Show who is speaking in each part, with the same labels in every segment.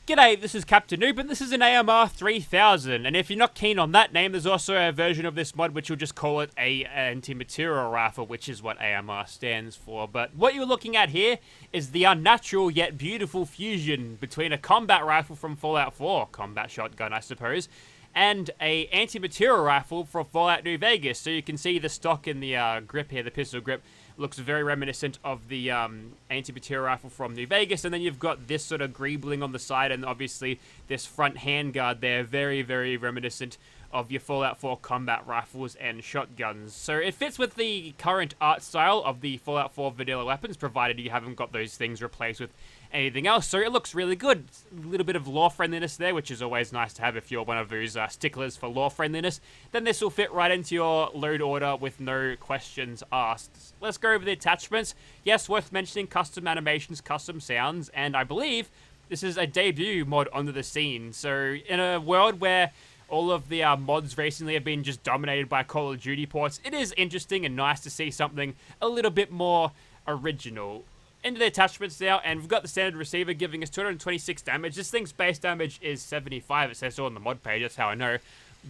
Speaker 1: G'day, this is Captainoob, and this is an AMR 3000, and if you're not keen on that name, there's also a version of this mod which will just call it a anti-material rifle, which is what AMR stands for. But what you're looking at here is the unnatural yet beautiful fusion between a combat rifle from Fallout 4, combat shotgun I suppose, and a anti-material rifle from Fallout New Vegas. So you can see the stock in the grip here, the pistol grip, looks very reminiscent of the anti-material rifle from New Vegas, and then you've got this sort of greebling on the side, and obviously this front handguard there, very, very reminiscent of your Fallout 4 combat rifles and shotguns. So it fits with the current art style of the Fallout 4 vanilla weapons, provided you haven't got those things replaced with anything else. So it looks really good. A little bit of lore friendliness there, which is always nice to have if you're one of those sticklers for lore friendliness. Then this will fit right into your load order with no questions asked. Let's go over the attachments. Yes, worth mentioning, custom animations, custom sounds, and I believe this is a debut mod onto the scene. So in a world where all of the mods recently have been just dominated by Call of Duty ports, it is interesting and nice to see something a little bit more original. Into the attachments now, and we've got the standard receiver giving us 226 damage. This thing's base damage is 75, it says so on the mod page, that's how I know.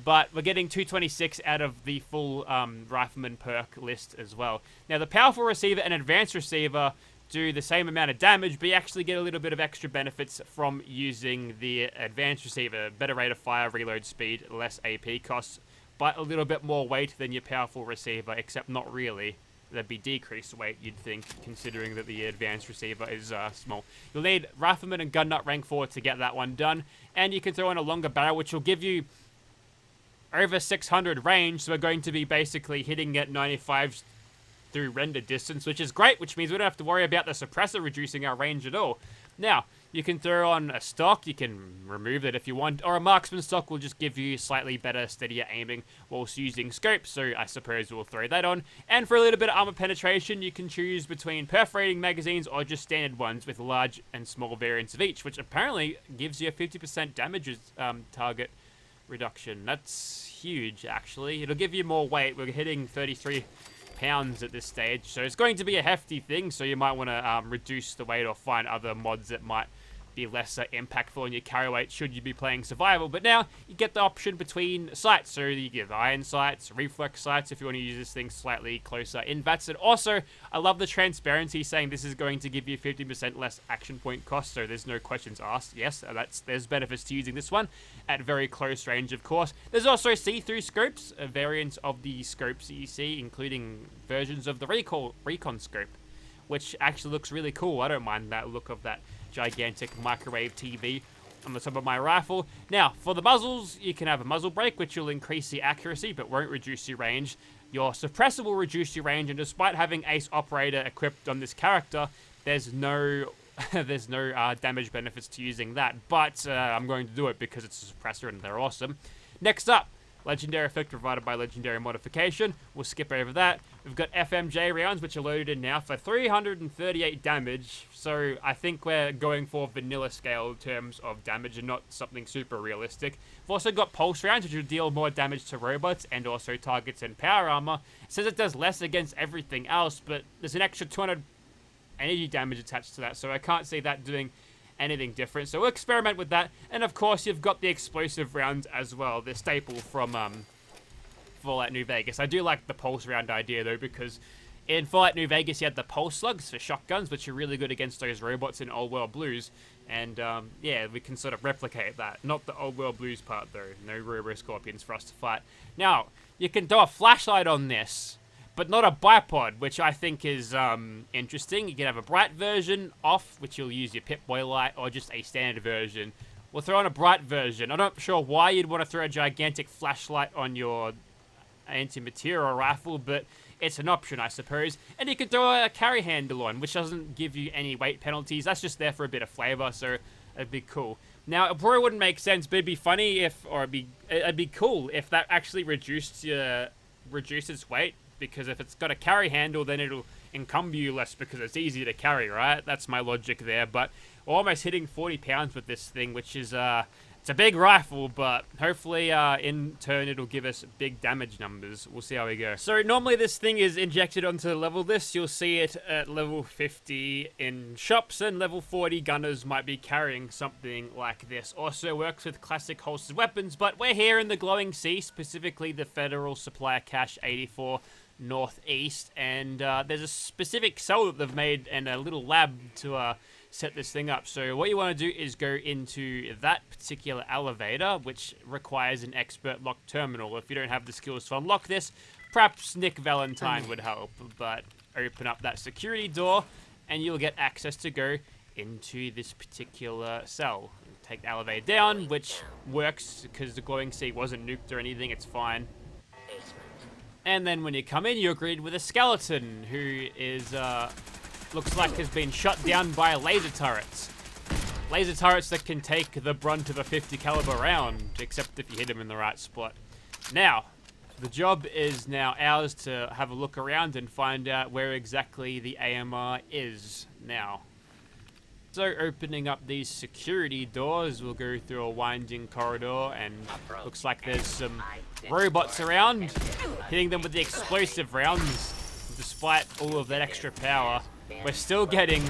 Speaker 1: But we're getting 226 out of the full Rifleman perk list as well. Now the powerful receiver and advanced receiver do the same amount of damage, but you actually get a little bit of extra benefits from using the advanced receiver. Better rate of fire, reload speed, less AP costs, but a little bit more weight than your powerful receiver, except not really. That'd be decreased weight, you'd think, considering that the advanced receiver is small. You'll need Rifleman and Gun Nut rank 4 to get that one done, and you can throw in a longer barrel, which will give you over 600 range, so we're going to be basically hitting at 95 through render distance, which is great, which means we don't have to worry about the suppressor reducing our range at all. Now, you can throw on a stock, you can remove it if you want, or a marksman stock will just give you slightly better, steadier aiming whilst using scopes, so I suppose we'll throw that on. And for a little bit of armor penetration, you can choose between perforating magazines or just standard ones with large and small variants of each, which apparently gives you a 50% damage target reduction. That's huge, actually. It'll give you more weight. We're hitting 33 pounds at this stage, so it's going to be a hefty thing, so you might want to reduce the weight or find other mods that might be less impactful on your carry weight should you be playing survival. But now you get the option between sights, so you get iron sights, reflex sights if you want to use this thing slightly closer in VATS. And also, I love the transparency saying this is going to give you 50% less action point cost, so there's no questions asked. Yes, there's benefits to using this one at very close range, of course. There's also see-through scopes, a variant of the scopes that you see, including versions of the recon scope, which actually looks really cool. I don't mind that look of that gigantic microwave TV on the top of my rifle. Now, for the muzzles, you can have a muzzle brake, which will increase the accuracy, but won't reduce your range. Your suppressor will reduce your range, and despite having Ace Operator equipped on this character, there's no damage benefits to using that, but I'm going to do it because it's a suppressor and they're awesome. Next up, Legendary effect provided by Legendary modification. We'll skip over that. We've got FMJ rounds, which are loaded in now for 338 damage. So I think we're going for vanilla scale in terms of damage and not something super realistic. We've also got pulse rounds, which will deal more damage to robots and also targets and power armor. It says it does less against everything else, but there's an extra 200 energy damage attached to that, so I can't see that doing anything different. So we'll experiment with that. And of course, you've got the explosive rounds as well, the staple from Fallout New Vegas. I do like the pulse round idea though, because in Fallout New Vegas you had the pulse slugs for shotguns, which are really good against those robots in Old World Blues. And yeah, we can sort of replicate that. Not the Old World Blues part though. No Robo Scorpions for us to fight. Now, you can do a flashlight on this, but not a bipod, which I think is interesting. You can have a bright version off, which you'll use your Pip-Boy light, or just a standard version. We'll throw on a bright version. I'm not sure why you'd want to throw a gigantic flashlight on your anti-material rifle, but it's an option, I suppose. And you can throw a carry handle on, which doesn't give you any weight penalties. That's just there for a bit of flavor, so it'd be cool. Now, it probably wouldn't make sense, but it'd be funny if, or it'd be cool if that actually reduces weight, because if it's got a carry handle, then it'll encumber you less because it's easy to carry, right? That's my logic there, but we're almost hitting 40 pounds with this thing, which is, it's a big rifle, but hopefully in turn it'll give us big damage numbers. We'll see how we go. So normally this thing is injected onto the level list. You'll see it at level 50 in shops, and level 40 gunners might be carrying something like this. Also works with classic holstered weapons, but we're here in the Glowing Sea, specifically the Federal Supplier Cache 84 Northeast, and there's a specific cell that they've made and a little lab to set this thing up. So what you want to do is go into that particular elevator, which requires an expert lock terminal. If you don't have the skills to unlock this, perhaps Nick Valentine would help, but open up that security door and you'll get access to go into this particular cell. Take the elevator down, which works because the Glowing Sea wasn't nuked or anything, it's fine. And then when you come in, you're greeted with a skeleton who is looks like has been shot down by laser turrets. Laser turrets that can take the brunt of a 50 caliber round, except if you hit them in the right spot. Now, the job is now ours to have a look around and find out where exactly the AMR is now. So opening up these security doors, we'll go through a winding corridor, and looks like there's some robots around, hitting them with the explosive rounds. Despite all of that extra power, we're still getting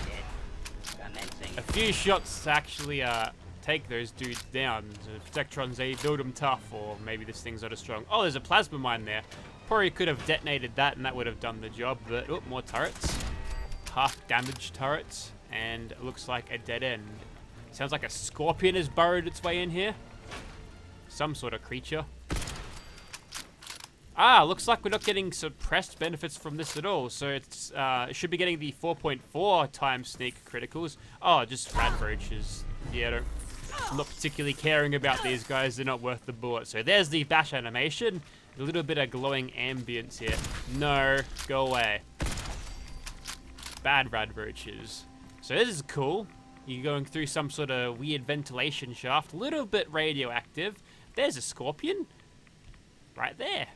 Speaker 1: a few shots to actually take those dudes down. So Protectrons, they build them tough, or maybe this thing's not as strong. Oh, there's a plasma mine there. Probably could have detonated that and that would have done the job, but oh, more turrets. Half damaged turrets, and it looks like a dead end. Sounds like a scorpion has burrowed its way in here. Some sort of creature. Ah, looks like we're not getting suppressed benefits from this at all. So it's it should be getting the 4.4 times sneak criticals. Oh, just rad roaches. Yeah, I'm not particularly caring about these guys. They're not worth the bullet. So there's the bash animation. A little bit of glowing ambience here. No, go away. Bad rad roaches. So this is cool. You're going through some sort of weird ventilation shaft. A little bit radioactive. There's a scorpion. Right there.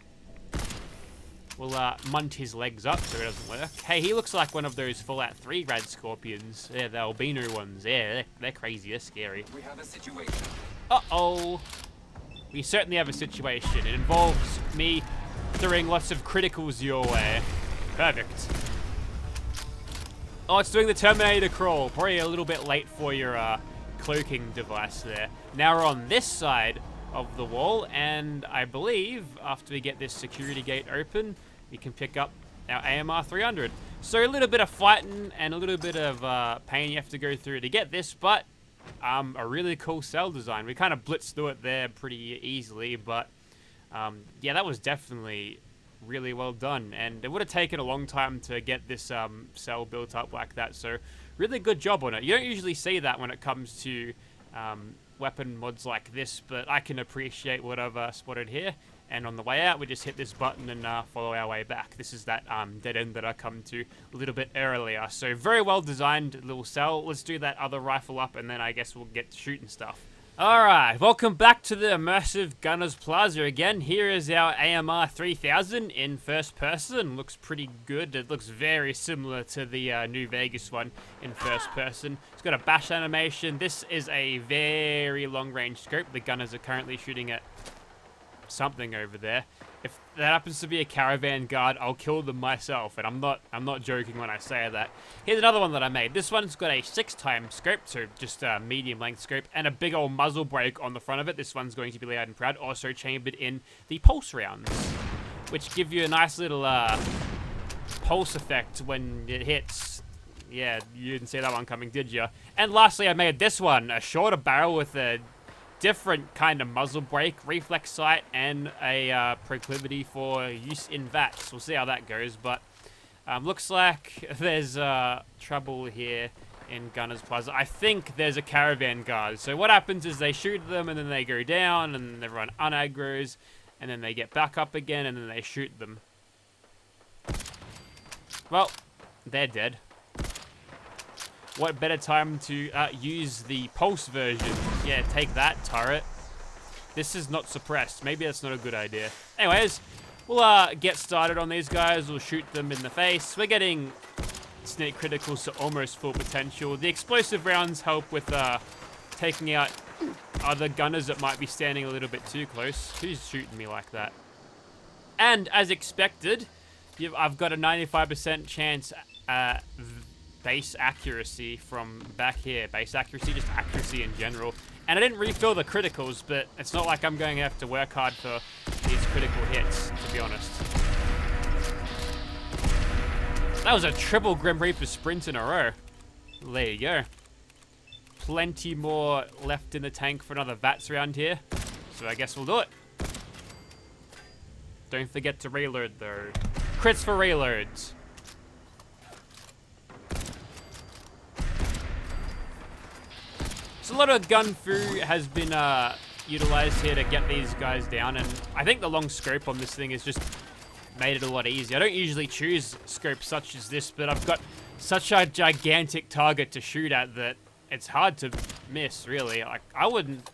Speaker 1: We'll munt his legs up so it doesn't work. Hey, he looks like one of those Fallout 3 rad scorpions. Yeah, the albino ones. Yeah, they're crazy. They're scary. We have a situation. Uh-oh. We certainly have a situation. It involves me throwing lots of criticals your way. Perfect. Oh, it's doing the Terminator crawl. Probably a little bit late for your cloaking device there. Now we're on this side of the wall, and I believe after we get this security gate open, we can pick up our AMR 300. So a little bit of fighting and a little bit of pain you have to go through to get this, but a really cool cell design. We kind of blitzed through it there pretty easily, but yeah, that was definitely really well done, and it would have taken a long time to get this cell built up like that, so really good job on it. You don't usually see that when it comes to weapon mods like this, but I can appreciate what I've spotted here. And on the way out, we just hit this button and follow our way back. This is that dead end that I come to a little bit earlier. So very well designed little cell. Let's do that other rifle up, and then I guess we'll get to shooting stuff. Alright, welcome back to the Immersive Gunners Plaza again. Here is our AMR 3000 in first person. Looks pretty good. It looks very similar to the New Vegas one in first person. It's got a bash animation. This is a very long range scope. The gunners are currently shooting at something over there. If that happens to be a caravan guard, I'll kill them myself, and I'm not joking when I say that. Here's another one that I made. This one's got a 6x scope, so just a medium length scope, and a big old muzzle brake on the front of it. This one's going to be loud and proud. Also chambered in the pulse rounds, which give you a nice little pulse effect when it hits. Yeah, you didn't see that one coming, did you? And lastly, I made this one, a shorter barrel with a different kind of muzzle brake, reflex sight, and a proclivity for use in VATS. We'll see how that goes, but looks like there's trouble here in Gunners Plaza. I think there's a caravan guard. So what happens is they shoot them, and then they go down, and everyone unaggros, and then they get back up again, and then they shoot them. Well, they're dead. What better time to use the pulse version? Yeah, take that, turret. This is not suppressed. Maybe that's not a good idea. Anyways, we'll get started on these guys. We'll shoot them in the face. We're getting sneak criticals to almost full potential. The explosive rounds help with taking out other gunners that might be standing a little bit too close. Who's shooting me like that? And as expected, I've got a 95% chance base accuracy from back here. Base accuracy, just accuracy in general. And I didn't refill the criticals, but it's not like I'm going to have to work hard for these critical hits, to be honest. That was a triple Grim Reaper sprint in a row. There you go. Plenty more left in the tank for another VATS round here. So I guess we'll do it. Don't forget to reload though. Crits for reloads. So a lot of gun fu has been utilized here to get these guys down, and I think the long scope on this thing has just made it a lot easier. I don't usually choose scopes such as this, but I've got such a gigantic target to shoot at that it's hard to miss, really. Like, I wouldn't...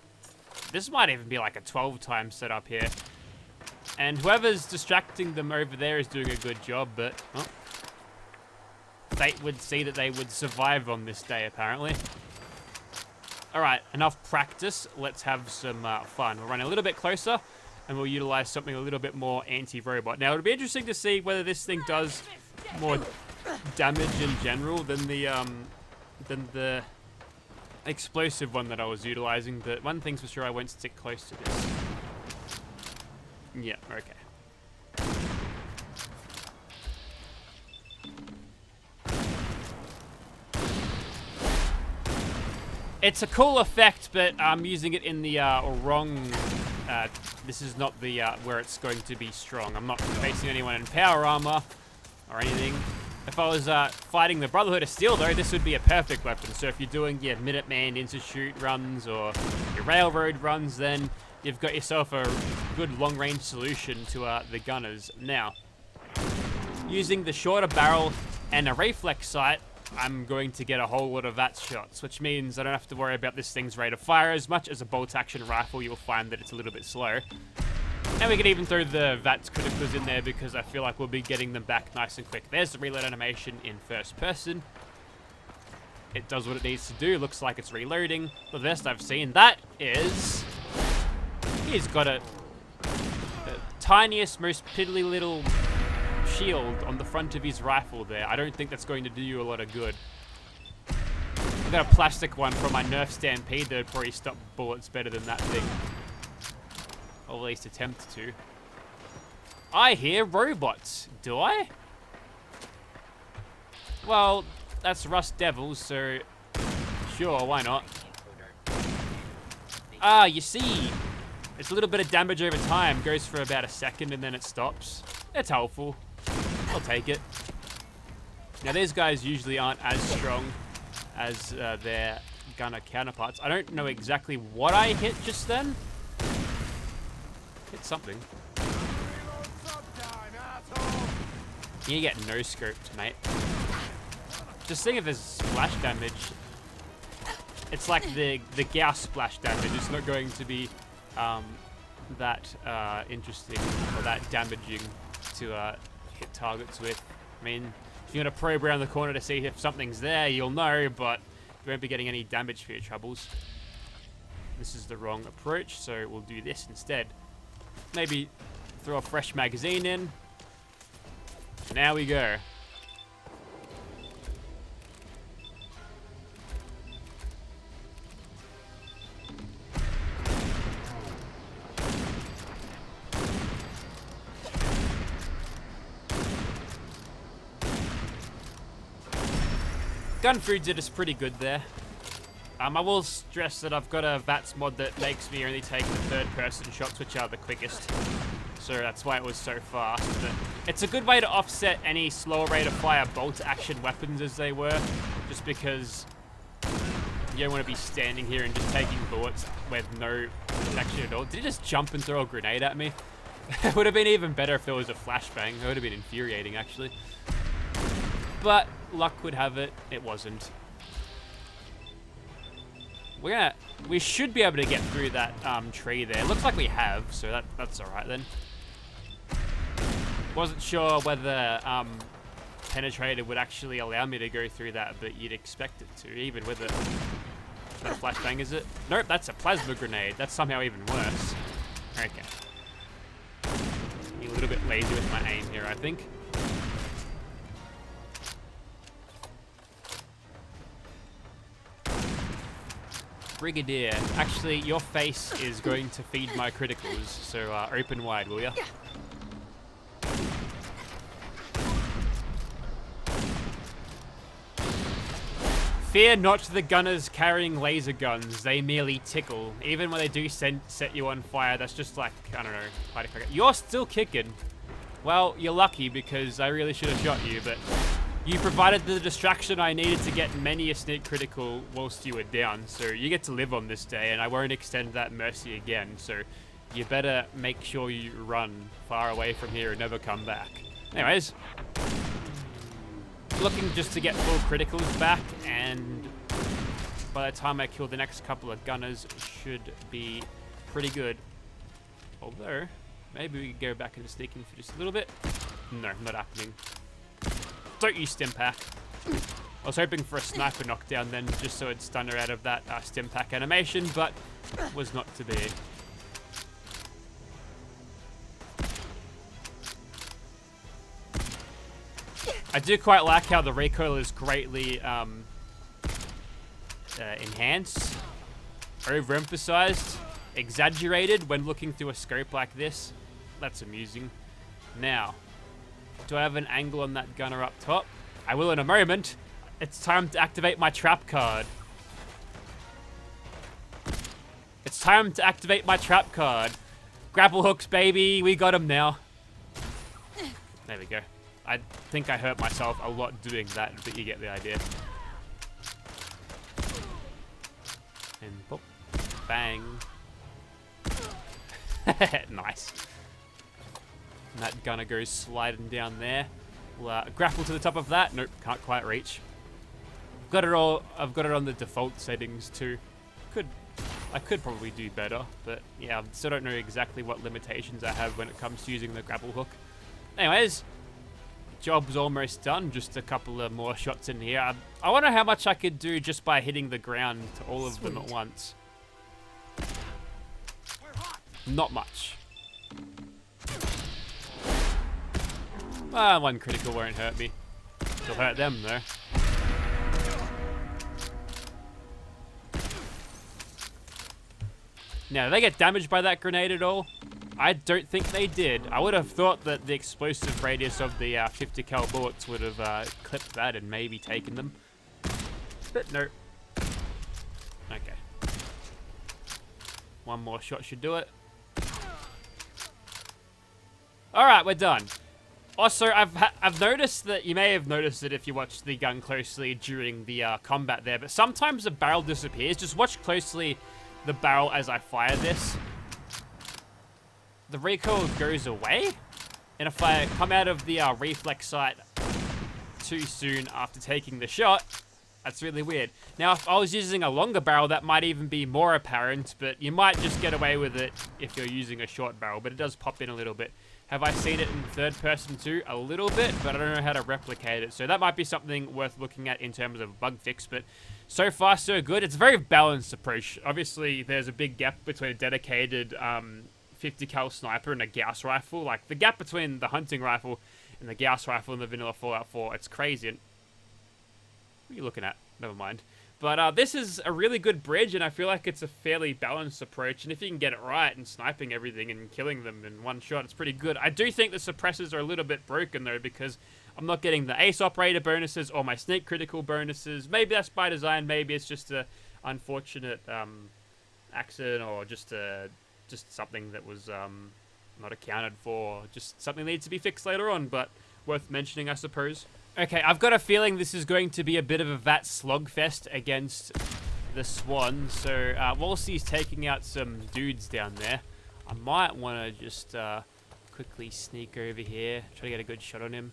Speaker 1: This might even be like a 12-time setup here. And whoever's distracting them over there is doing a good job, but... Oh, fate would see that they would survive on this day, apparently. Alright, enough practice. Let's have some fun. We'll run a little bit closer, and we'll utilize something a little bit more anti-robot. Now, it'll be interesting to see whether this thing does more damage in general than the explosive one that I was utilizing, but one thing's for sure, I won't stick close to this. Yeah, okay. It's a cool effect, but I'm using it in the wrong... this is not the where it's going to be strong. I'm not facing anyone in power armor or anything. If I was fighting the Brotherhood of Steel, though, this would be a perfect weapon. So if you're doing your Minuteman Institute runs or your Railroad runs, then you've got yourself a good long-range solution to the gunners. Now, using the shorter barrel and a reflex sight, I'm going to get a whole lot of VATS shots, which means I don't have to worry about this thing's rate of fire as much. As a bolt-action rifle, you'll find that it's a little bit slow. And we can even throw the VATS criticals in there because I feel like we'll be getting them back nice and quick. There's the reload animation in first person. It does what it needs to do. Looks like it's reloading. The best I've seen, that is... He's got the tiniest, most piddly little shield on the front of his rifle there. I don't think that's going to do you a lot of good. I've got a plastic one from my Nerf Stampede that would probably stop bullets better than that thing. Or at least attempt to. I hear robots. Do I? Well, that's Rust Devils, so sure, why not? Ah, you see, it's a little bit of damage over time. Goes for about a second and then it stops. It's helpful. I'll take it. Now, these guys usually aren't as strong as their gunner counterparts. I don't know exactly what I hit just then. Hit something. You get no scoped, mate. Just think if there's splash damage. It's like the Gauss splash damage. It's not going to be that interesting or that damaging to hit targets with. I mean, if you're going to probe around the corner to see if something's there, you'll know, but you won't be getting any damage for your troubles. This is the wrong approach, so we'll do this instead. Maybe throw a fresh magazine in. Now we go. Gun food did us pretty good there. I will stress that I've got a VATS mod that makes me only take the third-person shots, which are the quickest. So that's why it was so fast. But it's a good way to offset any slower rate of fire bolt-action weapons as they were, just because you don't want to be standing here and just taking bullets with no protection at all. Did he just jump and throw a grenade at me? It would have been even better if it was a flashbang. It would have been infuriating, actually. But luck would have it, it wasn't. We should be able to get through that tree there. Looks like we have, so that's all right then. Wasn't sure whether Penetrator would actually allow me to go through that, but you'd expect it to, even with it. Is that a flashbang, is it? Nope, that's a plasma grenade. That's somehow even worse. Okay. Being a little bit lazy with my aim here, I think. Brigadier, actually, your face is going to feed my criticals, so open wide, will ya? Fear not the gunners carrying laser guns, they merely tickle. Even when they do set you on fire, that's just like, I don't know, firecracker. You're still kicking. Well, you're lucky because I really should have shot you, but you provided the distraction I needed to get many a sneak critical whilst you were down, so you get to live on this day, and I won't extend that mercy again, so you better make sure you run far away from here and never come back. Anyways, looking just to get full criticals back, and by the time I kill the next couple of gunners, should be pretty good. Although, maybe we could go back into sneaking for just a little bit. No, not happening. Don't use stim pack. I was hoping for a sniper knockdown then, just so it'd stun her out of that stim pack animation, but was not to be. I do quite like how the recoil is greatly enhanced, overemphasized, exaggerated when looking through a scope like this. That's amusing. Now, do I have an angle on that gunner up top? I will in a moment. It's time to activate my trap card. It's time to activate my trap card. Grapple hooks, baby. We got him now. There we go. I think I hurt myself a lot doing that, but you get the idea. And boop, bang. Nice. And that gunner goes sliding down there. We'll grapple to the top of that. Nope, can't quite reach. Got it all. I've got it on the default settings too. I could probably do better, but yeah, I still don't know exactly what limitations I have when it comes to using the grapple hook. Anyways, job's almost done. Just a couple of more shots in here. I wonder how much I could do just by hitting the ground to all of them at once. Not much. One critical won't hurt me. It'll hurt them though. Now, did they get damaged by that grenade at all? I don't think they did. I would have thought that the explosive radius of the 50 cal bullets would have clipped that and maybe taken them. But no. Okay. One more shot should do it. Alright, we're done. Also, I've noticed that, you may have noticed it if you watch the gun closely during the combat there, but sometimes the barrel disappears. Just watch closely the barrel as I fire this. The recoil goes away, and if I come out of the reflex sight too soon after taking the shot, that's really weird. Now, if I was using a longer barrel, that might even be more apparent, but you might just get away with it if you're using a short barrel, but it does pop in a little bit. Have I seen it in third person too? A little bit, but I don't know how to replicate it. So that might be something worth looking at in terms of bug fix, but so far so good. It's a very balanced approach. Obviously, there's a big gap between a dedicated 50 cal sniper and a Gauss rifle. Like, the gap between the hunting rifle and the Gauss rifle in the vanilla Fallout 4, it's crazy. And what are you looking at? Never mind. But this is a really good bridge, and I feel like it's a fairly balanced approach. And if you can get it right and sniping everything and killing them in one shot, it's pretty good. I do think the suppressors are a little bit broken, though, because I'm not getting the ace operator bonuses or my sneak critical bonuses. Maybe that's by design. Maybe it's just a unfortunate accident, or just something that was not accounted for. Just something that needs to be fixed later on, but worth mentioning, I suppose. Okay, I've got a feeling this is going to be a bit of a VAT slogfest against the Swan. So, Wolsey's taking out some dudes down there. I might want to just quickly sneak over here, try to get a good shot on him.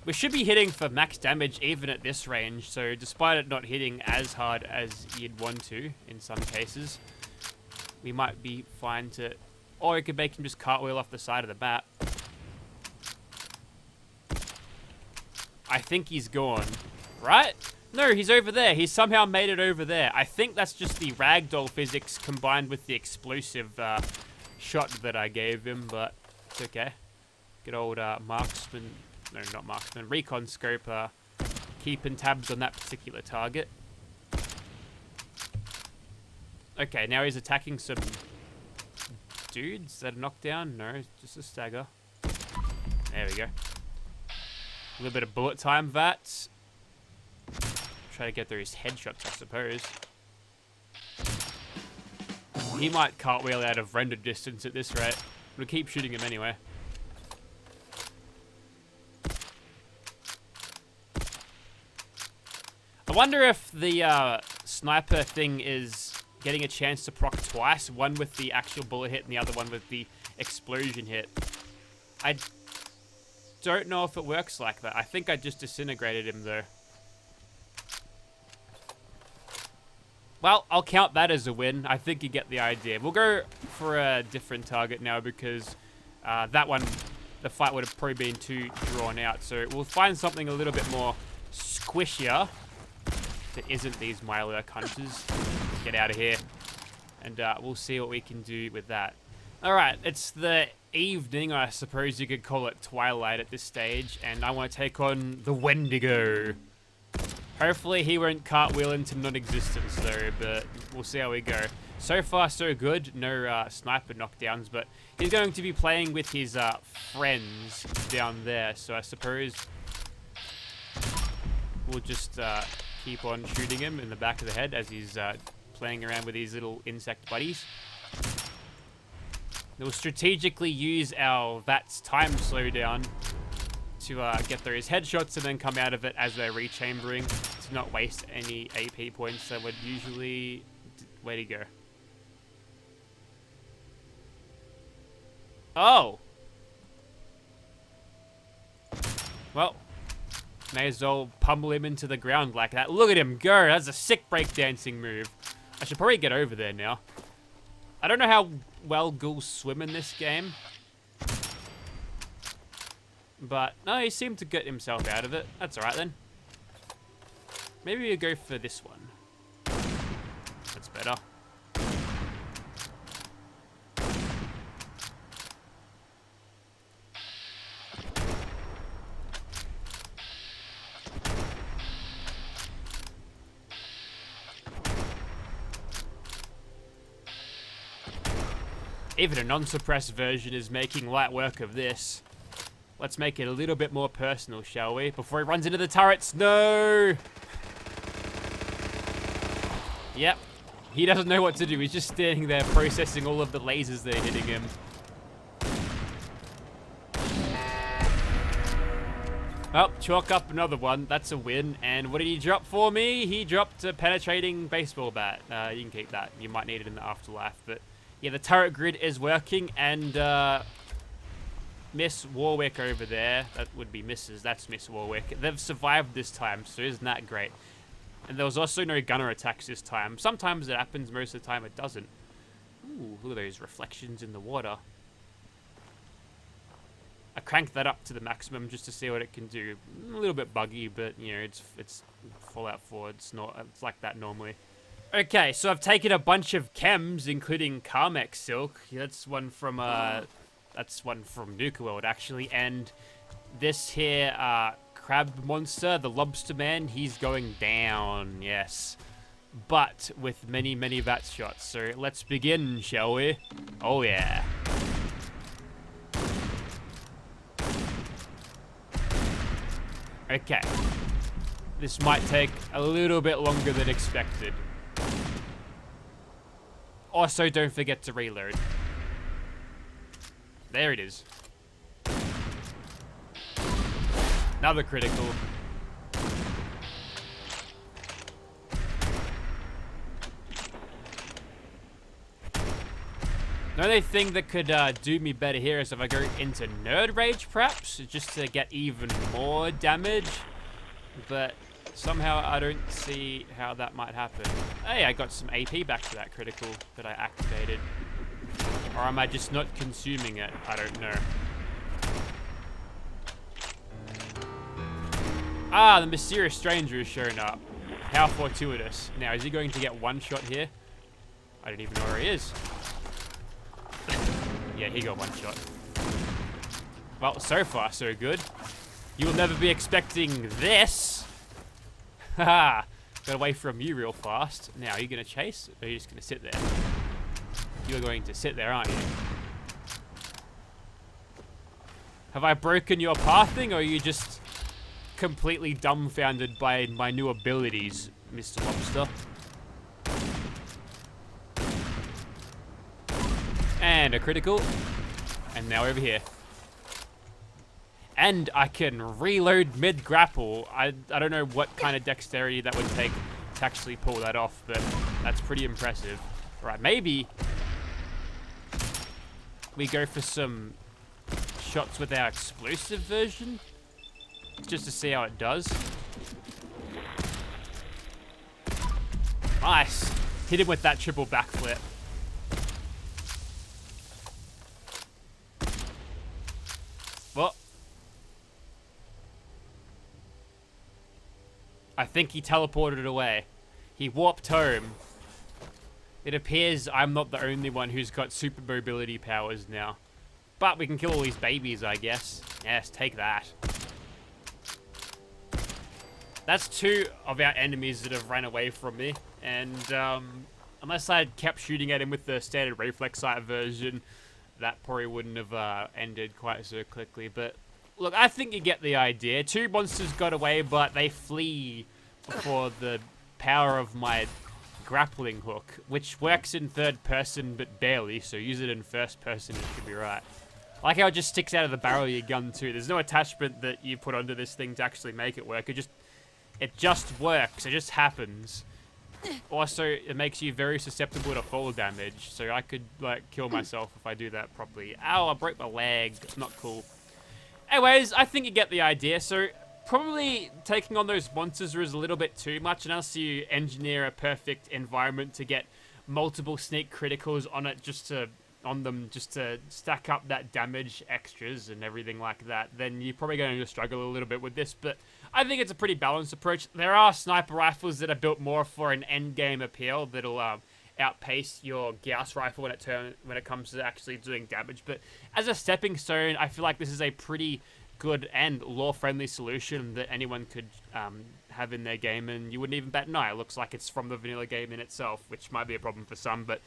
Speaker 1: We should be hitting for max damage even at this range, so despite it not hitting as hard as you'd want to in some cases, we might be fine to... Or we could make him just cartwheel off the side of the map. I think he's gone. Right? No, he's over there. He's somehow made it over there. I think that's just the ragdoll physics combined with the explosive shot that I gave him, but it's okay. Good old marksman. No, not marksman. Recon scope keeping tabs on that particular target. Okay, now he's attacking some dudes that are knocked down. No, just a stagger. There we go. A little bit of bullet time, Vats. Try to get through his headshots, I suppose. He might cartwheel out of render distance at this rate. We'll keep shooting him anyway. I wonder if the sniper thing is getting a chance to proc twice. One with the actual bullet hit and the other one with the explosion hit. I don't know if it works like that. I think I just disintegrated him though. Well, I'll count that as a win. I think you get the idea. We'll go for a different target now because that one, the fight would have probably been too drawn out. So we'll find something a little bit more squishier that isn't these Mirelurk hunters. Get out of here. And we'll see what we can do with that. Alright, it's the evening, or I suppose you could call it twilight at this stage. And I want to take on the Wendigo. Hopefully he won't cartwheel into non-existence though, but we'll see how we go. So far so good, no sniper knockdowns, but he's going to be playing with his friends down there, so I suppose we'll just keep on shooting him in the back of the head as he's playing around with these little insect buddies. We'll strategically use our VATS time slowdown to get those headshots and then come out of it as they're rechambering to not waste any AP points that would usually... Where'd he go? Oh! Well, may as well pummel him into the ground like that. Look at him go! That's a sick breakdancing move. I should probably get over there now. I don't know how well ghouls swim in this game. But, no, he seemed to get himself out of it. That's alright then. Maybe we'll go for this one. That's better. Even a non-suppressed version is making light work of this. Let's make it a little bit more personal, shall we? Before he runs into the turrets. No! Yep. He doesn't know what to do. He's just standing there processing all of the lasers that are hitting him. Oh, chalk up another one. That's a win. And what did he drop for me? He dropped a penetrating baseball bat. You can keep that. You might need it in the afterlife. But yeah, the turret grid is working. And Miss Warwick over there, that would be Mrs. That's Miss Warwick. They've survived this time, so isn't that great? And there was also no gunner attacks this time. Sometimes it happens, most of the time it doesn't. Ooh, look at those reflections in the water. I cranked that up to the maximum just to see what it can do. A little bit buggy, but you know, it's Fallout 4. It's like that normally. Okay, so I've taken a bunch of chems, including Carmex Silk. That's one from Nuka World, actually. And this here crab monster, the lobster man, he's going down, yes. But with many, many VATS shots. So let's begin, shall we? Oh, yeah. Okay. This might take a little bit longer than expected. Also, don't forget to reload. There it is. Another critical. The only thing that could do me better here is if I go into Nerd Rage, perhaps, just to get even more damage. But somehow I don't see how that might happen. Hey, I got some AP back to that critical that I activated. Or am I just not consuming it? I don't know. Ah, the mysterious stranger has shown up. How fortuitous. Now, is he going to get one shot here? I don't even know where he is. Yeah, he got one shot. Well, so far, so good. You will never be expecting this. Haha. Got away from you real fast. Now, are you going to chase? Or are you just going to sit there? You're going to sit there, aren't you? Have I broken your pathing, or are you just completely dumbfounded by my new abilities, Mr. Lobster? And a critical. And now over here. And I can reload mid-grapple. I don't know what kind of dexterity that would take to actually pull that off, but that's pretty impressive. Right, maybe we go for some shots with our explosive version, just to see how it does. Nice. Hit him with that triple backflip. Well, I think he teleported away. He warped home. It appears I'm not the only one who's got super mobility powers now. But we can kill all these babies, I guess. Yes, take that. That's 2 of our enemies that have ran away from me. And unless I had kept shooting at him with the standard reflex sight version, that probably wouldn't have ended quite so quickly. But look, I think you get the idea. 2 monsters got away, but they flee before the power of my grappling hook, which works in third person but barely, so use it in first person, it should be right. I like how it just sticks out of the barrel of your gun too. There's no attachment that you put onto this thing to actually make it work. It just works. It just happens. Also, it makes you very susceptible to fall damage, so I could like kill myself if I do that properly. Ow, I broke my leg. Not cool. Anyways, I think you get the idea. So probably taking on those monsters is a little bit too much unless you engineer a perfect environment to get multiple sneak criticals on it just to stack up that damage extras and everything like that. Then you're probably going to struggle a little bit with this, but I think it's a pretty balanced approach. There are sniper rifles that are built more for an end game appeal that'll outpace your Gauss rifle when it comes to actually doing damage. But as a stepping stone, I feel like this is a pretty good and lore-friendly solution that anyone could have in their game, and you wouldn't even bat an eye. It looks like it's from the vanilla game in itself, which might be a problem for some, but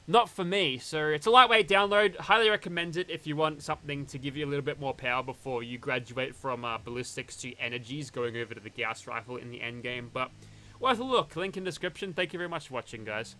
Speaker 1: not for me. So it's a lightweight download. Highly recommend it if you want something to give you a little bit more power before you graduate from ballistics to energies, going over to the Gauss rifle in the end game. But worth a look. Link in description. Thank you very much for watching, guys.